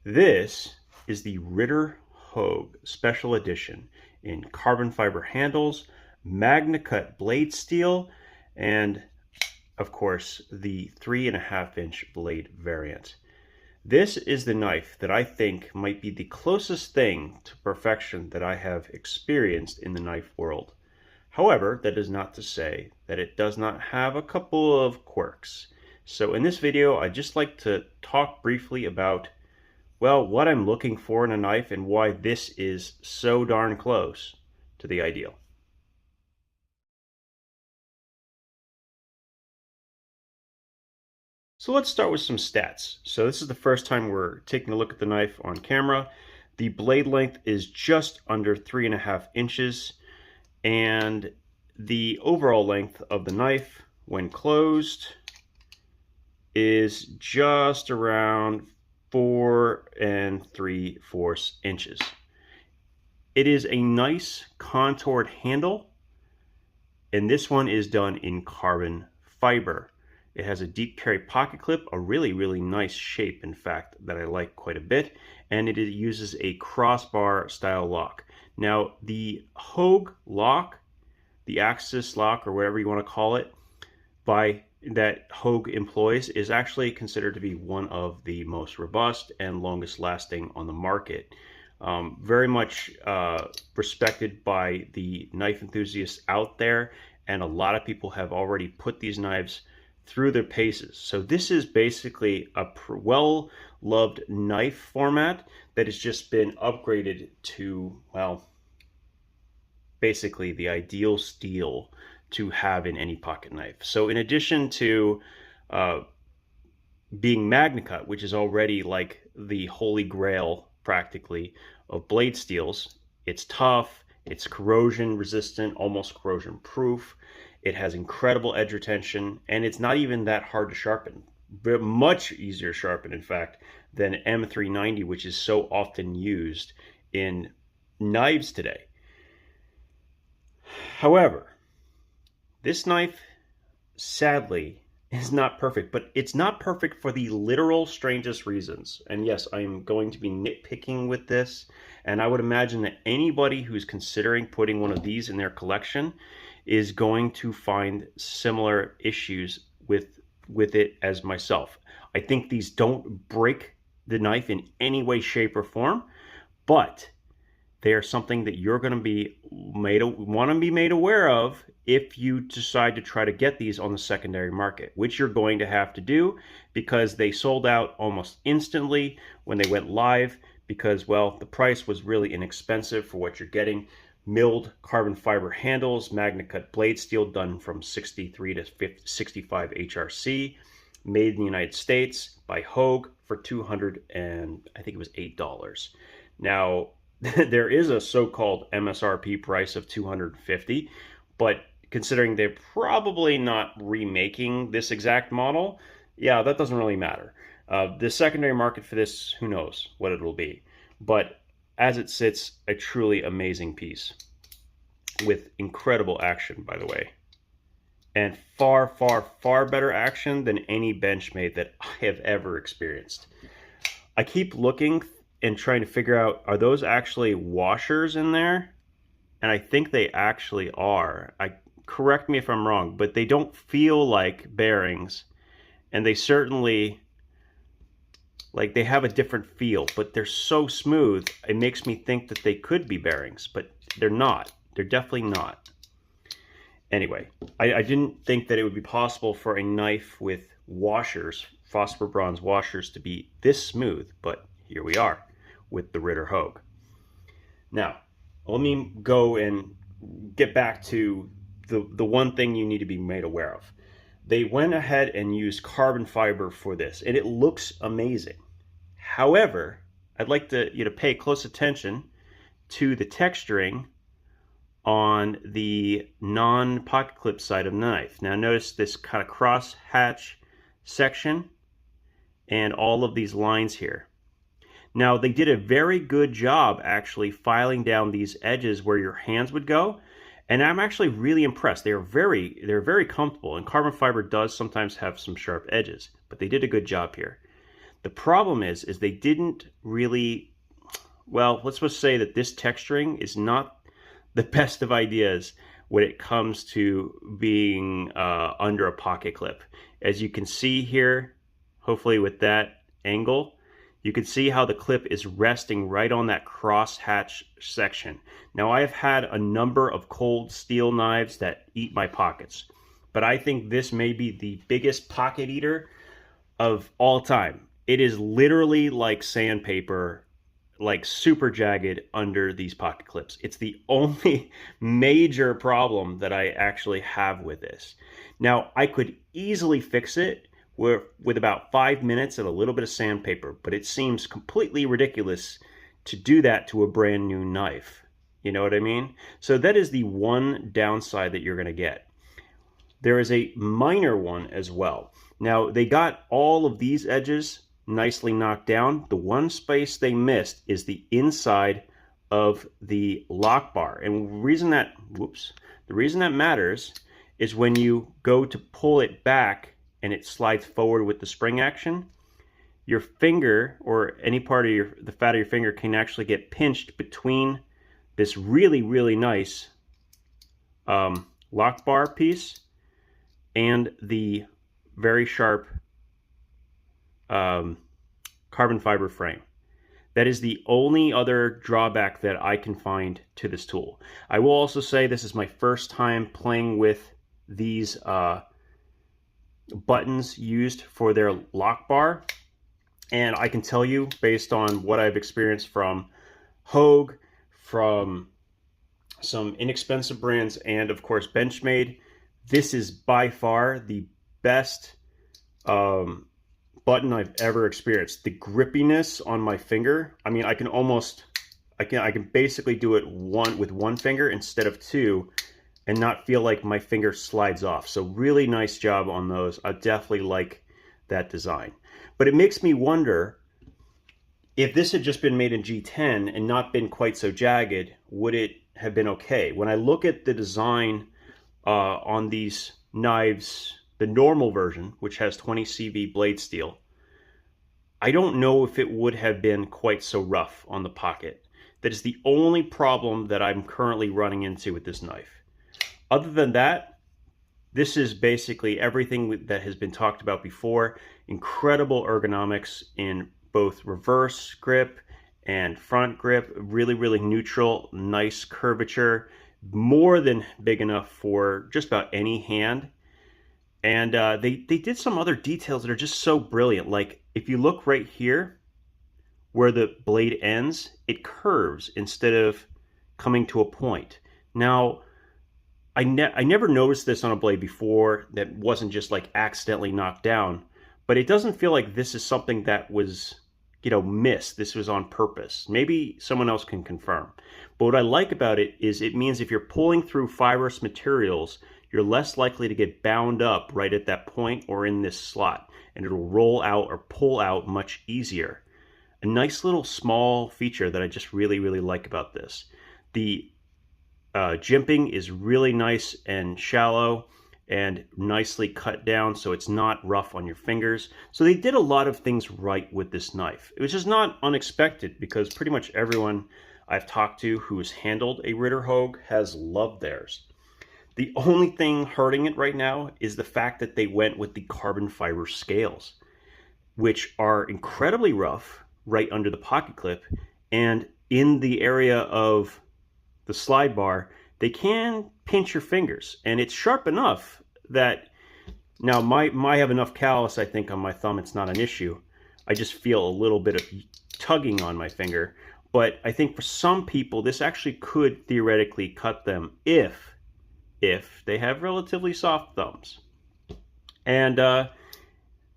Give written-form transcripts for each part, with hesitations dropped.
This is the Ritter Hogue Special Edition in carbon fiber handles, Magnacut blade steel, and of course the 3.5-inch blade variant. This is the knife that I think might be the closest thing to perfection that I have experienced in the knife world. However, that is not to say that it does not have a couple of quirks. So in this video, I'd just like to talk briefly about, well, what I'm looking for in a knife and why this is so darn close to the ideal. So let's start with some stats. So this is the first time we're taking a look at the knife on camera. The blade length is just under 3.5 inches, and the overall length of the knife when closed is just around 4 3/4 inches. It is a nice contoured handle, and this one is done in carbon fiber. It has a deep carry pocket clip, a really nice shape, in fact, that I like quite a bit, and it uses a crossbar style lock. Now, the Hogue lock, the axis lock, or whatever you want to call it, that Hogue employs, is actually considered to be one of the most robust and longest lasting on the market. Very much respected by the knife enthusiasts out there, and a lot of people have already put these knives through their paces. So this is basically a well-loved knife format that has just been upgraded to, well, basically the ideal steel to have in any pocket knife. So in addition to being Magnacut, which is already like the holy grail practically of blade steels, it's tough, it's corrosion resistant, almost corrosion proof. It has incredible edge retention, and it's not even that hard to sharpen. But much easier to sharpen, in fact, than M390, which is so often used in knives today. However, this knife, sadly, is not perfect, but it's not perfect for the literal strangest reasons. And yes, I am going to be nitpicking with this, and I would imagine that anybody who's considering putting one of these in their collection is going to find similar issues with it as myself. I think these don't break the knife in any way, shape, or form, but they are something that you're going to want to be made aware of if you decide to try to get these on the secondary market, which you're going to have to do because they sold out almost instantly when they went live because, well, the price was really inexpensive for what you're getting. Milled carbon fiber handles, Magnacut blade steel done from 63 to 65 HRC, made in the United States by Hogue for $200 and I think it was $8. Now, there is a so-called MSRP price of $250, but considering they're probably not remaking this exact model, yeah, that doesn't really matter. The secondary market for this, who knows what it'll be. But as it sits, a truly amazing piece with incredible action, by the way. And far better action than any Benchmade that I have ever experienced. I keep looking and trying to figure out, are those actually washers in there? And I think they actually are. Correct me if I'm wrong, but they don't feel like bearings, and they certainly, like, they have a different feel, but they're so smooth, it makes me think that they could be bearings, but they're not. They're definitely not. Anyway, I didn't think that it would be possible for a knife with washers, phosphor bronze washers, to be this smooth, but here we are with the Ritter Hogue. Now, let me go and get back to the one thing you need to be made aware of. They went ahead and used carbon fiber for this, and it looks amazing. However, I'd like you to pay close attention to the texturing on the non-pocket clip side of the knife. Now notice this kind of cross hatch section and all of these lines here. Now they did a very good job actually filing down these edges where your hands would go, and I'm actually really impressed. They're very comfortable, and carbon fiber does sometimes have some sharp edges, but they did a good job here. The problem is they didn't really, well, let's just say that this texturing is not the best of ideas when it comes to being under a pocket clip. As you can see here, hopefully with that angle, you can see how the clip is resting right on that cross hatch section. Now, I have had a number of cold steel knives that eat my pockets, but I think this may be the biggest pocket eater of all time. It is literally like sandpaper, like super jagged under these pocket clips. It's the only major problem that I actually have with this. Now, I could easily fix it with about 5 minutes and a little bit of sandpaper, but it seems completely ridiculous to do that to a brand new knife. You know what I mean? So that is the one downside that you're going to get. There is a minor one as well. Now, they got all of these edges nicely knocked down. The one space they missed is the inside of the lock bar. And the reason that matters is when you go to pull it back and it slides forward with the spring action, your finger or any part of the fat of your finger can actually get pinched between this really, really nice lock bar piece and the very sharp carbon fiber frame. That is the only other drawback that I can find to this tool. I will also say this is my first time playing with these buttons used for their lock bar, and I can tell you, based on what I've experienced from Hogue, from some inexpensive brands, and of course Benchmade, this is by far the best button I've ever experienced. The grippiness on my finger, I mean, I can basically do it with one finger instead of two and not feel like my finger slides off. So really nice job on those. I definitely like that design. But it makes me wonder, if this had just been made in G10 and not been quite so jagged, would it have been okay? When I look at the design on these knives, the normal version, which has 20 CV blade steel, I don't know if it would have been quite so rough on the pocket. That is the only problem that I'm currently running into with this knife. Other than that, this is basically everything that has been talked about before. Incredible ergonomics in both reverse grip and front grip. Really, really neutral, nice curvature. More than big enough for just about any hand. And they did some other details that are just so brilliant. Like, if you look right here, where the blade ends, it curves instead of coming to a point. Now, I never noticed this on a blade before that wasn't just like accidentally knocked down, but it doesn't feel like this is something that was, you know, missed. This was on purpose. Maybe someone else can confirm. But what I like about it is it means if you're pulling through fibrous materials, you're less likely to get bound up right at that point or in this slot, and it'll roll out or pull out much easier. A nice little small feature that I just really, really like about this. The jimping is really nice and shallow and nicely cut down, so it's not rough on your fingers. So they did a lot of things right with this knife. It was just not unexpected, because pretty much everyone I've talked to who has handled a Ritter Hogue has loved theirs. The only thing hurting it right now is the fact that they went with the carbon fiber scales, which are incredibly rough right under the pocket clip, and in the area of the slide bar, they can pinch your fingers, and it's sharp enough that now I have enough callus, I think, on my thumb, it's not an issue. I just feel a little bit of tugging on my finger, but I think for some people this actually could theoretically cut them if they have relatively soft thumbs. And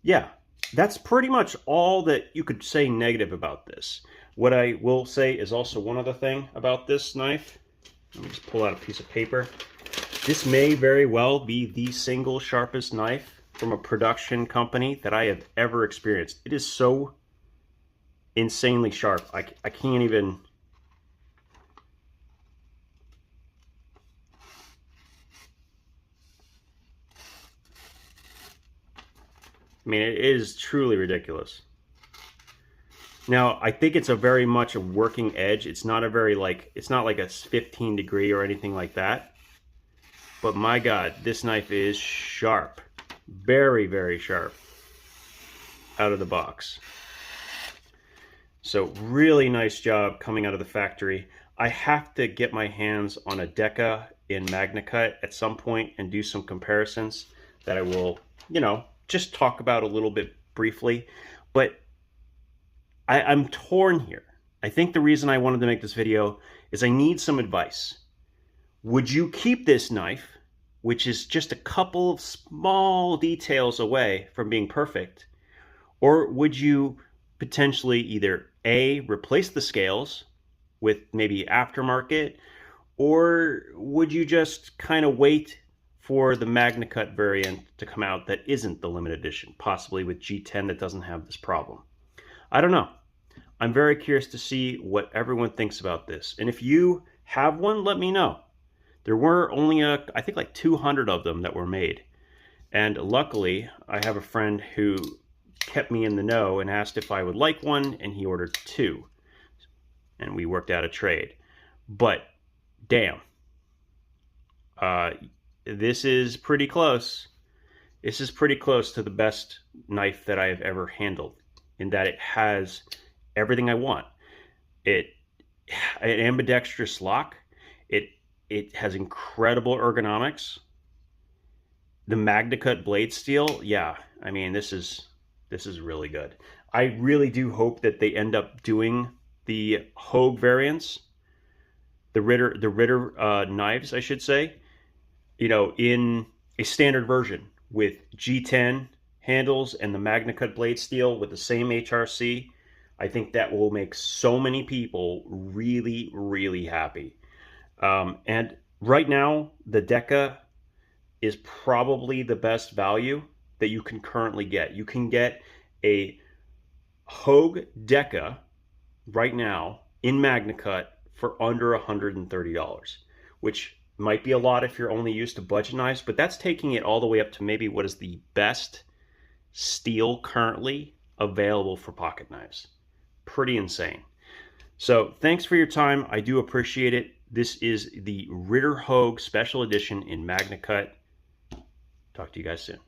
yeah, that's pretty much all that you could say negative about this. What I will say is also one other thing about this knife. Let me just pull out a piece of paper. This may very well be the single sharpest knife from a production company that I have ever experienced. It is so insanely sharp. I can't even... I mean, it is truly ridiculous. Now, I think it's a very much a working edge. It's not a very it's not like a 15 degree or anything like that. But my God, this knife is sharp. Very, very sharp out of the box. So really nice job coming out of the factory. I have to get my hands on a Deca in Magnacut at some point and do some comparisons that I will, just talk about a little bit briefly. But I'm torn here. I think the reason I wanted to make this video is I need some advice. Would you keep this knife, which is just a couple of small details away from being perfect, or would you potentially either A, replace the scales with maybe aftermarket, or would you just kind of wait for the Magnacut variant to come out that isn't the limited edition, possibly with G10 that doesn't have this problem? I don't know. I'm very curious to see what everyone thinks about this. And if you have one, let me know. There were only, I think like 200 of them that were made. And luckily, I have a friend who kept me in the know and asked if I would like one, and he ordered 2. And we worked out a trade. But, damn. This is pretty close. This is pretty close to the best knife that I have ever handled, in that it has everything I want. An ambidextrous lock. It has incredible ergonomics. The Magnacut blade steel, yeah, I mean, this is really good. I really do hope that they end up doing the Hogue variants, the Ritter knives, I should say, in a standard version with G10 handles and the Magnacut blade steel with the same HRC. I think that will make so many people really, really happy. And right now, the Deca is probably the best value that you can currently get. You can get a Hogue Deca right now in Magnacut for under $130, which might be a lot if you're only used to budget knives, but that's taking it all the way up to maybe what is the best steel currently available for pocket knives. Pretty insane. So thanks for your time. I do appreciate it. This is the Ritter Hogue Special Edition in Magnacut. Talk to you guys soon.